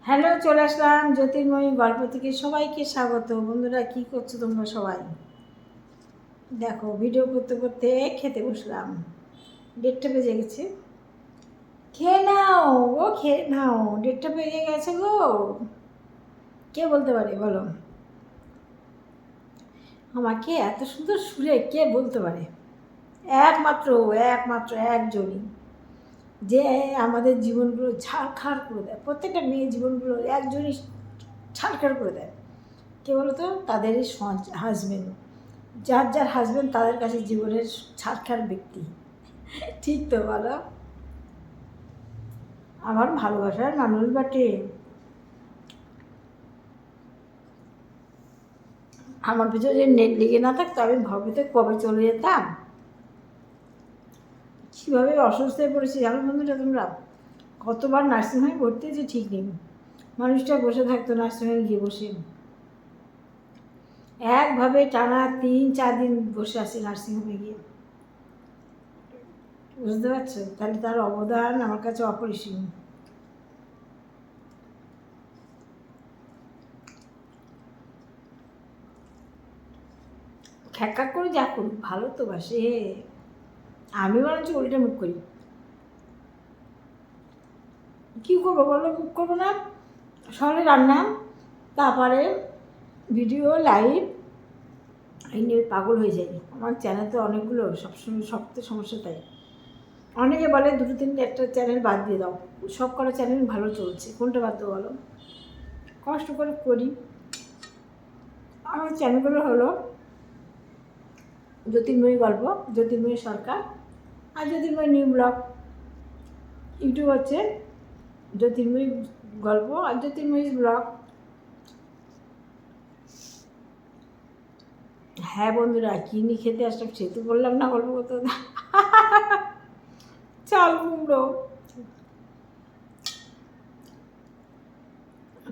Hello, চলে আসলাম জ্যোতির্ময়ী গল্প থেকে। সবাইকে স্বাগত। বন্ধুরা, কি করছো তোমরা সবাই? দেখো, ভিডিও করতে করতে খেতে বসলাম। 1:30 বেজে গেছে। খেয়ে নাও গো, খেয়ে নাও। 1:30 বেজে গেছে গো। কে বলতে পারে বলো? আমাকে এত সুন্দর সুরে কে বলতে পারে? একমাত্র একমাত্র একজনই, যে আমাদের জীবনগুলো ছাড়খাড় করে দেয়। প্রত্যেকটা মেয়ে জীবনগুলো একজনই ছাড়খাড় করে দেয়। কে বলো তো? তাদেরই হাজবেন্ড। যার যার হাজবেন্ড তাদের কাছে জীবনের ছাড়খাড় ব্যক্তি। ঠিক তো বলো? আমার ভালোবাসার মানুষ বটে। আমার পিছনে যে নেট লেগে না থাকতো, আমি ভবিতে কবে চলে যেতাম। কীভাবে অসুস্থ হয়ে পড়েছি জানো বন্ধুরা তোমরা? কতবার নার্সিংহোমে ভর্তি হয়েছে ঠিক নেই। মানুষটা বসে থাকতো নার্সিংহোমে গিয়ে বসে। একভাবে টানা 3-4 দিন বসে আছি নার্সিংহোমে গিয়ে। বুঝতে পারছো? তাহলে তার অবদান আমার কাছে অপরিসীম। খ্যাকা করে যা করুক, ভালো তো বাসে। আমি বরঞ্চ উল্টে মুখ করি। কী করবো বলো? মুখ করবো না? সকালে রান্না, তারপরে ভিডিও, লাইভ, এই নিয়ে পাগল হয়ে যাই। আমার চ্যানেল তো অনেকগুলো, সবসময় সব তো সমস্যা। তাই অনেকে বলে 2-3 একটা চ্যানেল বাদ দিয়ে দাও। সব কটা চ্যানেল ভালো চলছে, কোনটা বাদ দেবো বলো? কষ্ট করে করি। আমার চ্যানেলগুলো হলো জ্যোতির্ময়ী গল্প, জ্যোতির্ময়ী সরকার, আর জ্যোতির্ময়ী নিউ ব্লগ। ইউটিউব হচ্ছে জ্যোতির্ময়ী গল্প আর জ্যোতির্ময়ী ব্লগ। হ্যাঁ বন্ধুরা, কিনি খেতে আসলাম সে তো বললাম না গল্প করতে। চাল কুমড়ো,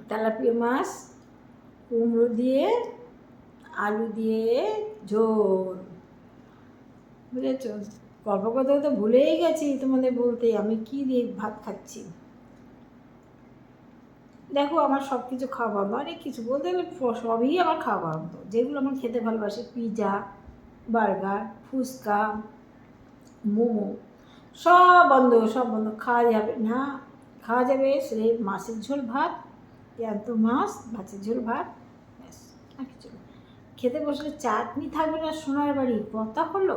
তেলাপিয়া মাছ, কুমড়ো দিয়ে, আলু দিয়ে ঝোল। বুঝেছ? গল্প করতে করতে ভুলেই গেছি তোমাদের বলতে আমি কী দিয়ে ভাত খাচ্ছি। দেখো, আমার সব কিছু খাওয়া বন্ধ, অনেক কিছু বলতে গেলে সবই আমার খাওয়া বন্ধ। যেগুলো আমার খেতে ভালোবাসি, পিৎজা, বার্গার, ফুচকা, মোমো, সব বন্ধ, সব বন্ধ। খাওয়া যাবে না। খাওয়া যাবে সে মাছের ঝোল ভাত, জ্যান্ত মাছ, মাছের ঝোল ভাত, ব্যাস, আর কিছু না। খেতে বসলে চাটনি থাকবে না সোনার বাড়ি, কথা হলো?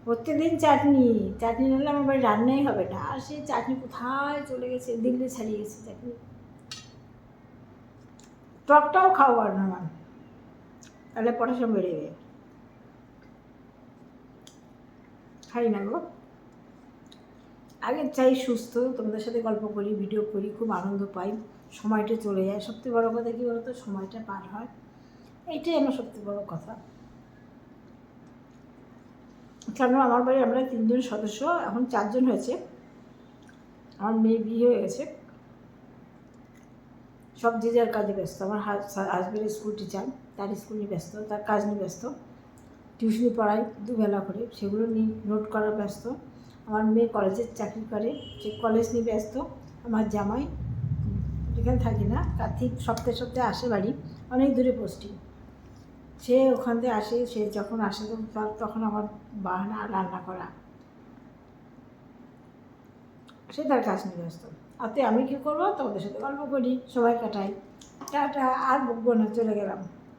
প্রত্যেকদিন চাটনি, চাটনি নাহলে আমার বাড়ি রান্নাই হবে না। আর সেই চাটনি কোথায় চলে গেছে, দিল্লি ছাড়িয়ে গেছে চাটনি। টকটাও খাওয়ার না আমার, তাহলে পটাশিয়াম বেড়ে যাবে। খাই না গো। আগে চাই সুস্থ, তোমাদের সাথে গল্প করি, ভিডিও করি, খুব আনন্দ পাই, সময়টা চলে যায়। সবথেকে বড়ো কথা কী বলতো? সময়টা পার হয়, এইটাই আমার সবথেকে বড়ো কথা। কেন আমার বাড়ি আমরা 3জন সদস্য, এখন 4জন হয়েছে। আমার মেয়ে বিয়ে হয়ে গেছে, সব যে যার কাজে ব্যস্ত। আমার হাজব্যান্ড স্কুল টিচার, তার স্কুল নিয়ে ব্যস্ত, তার কাজ নিয়ে ব্যস্ত। টিউশনি পড়াই দুবেলা করে, সেগুলো নিয়ে নোট করার ব্যস্ত। আমার মেয়ে কলেজের চাকরি করে, সে কলেজ নিয়ে ব্যস্ত। আমার জামাই এখানে থাকি না, ঠিক সপ্তাহে সপ্তাহে আসে বাড়ি, অনেক দূরে পোস্টিং। সে ওখান থেকে আসে, সে যখন আসে তখন আমার বাহানা রান্না করা, সে তার কাজ নিয়ে ব্যস্ত। আমি কী করবো? তোমাদের সাথে গল্প করি, সময় কাটাই। টাটা, আর বকবো না, চলে গেলাম।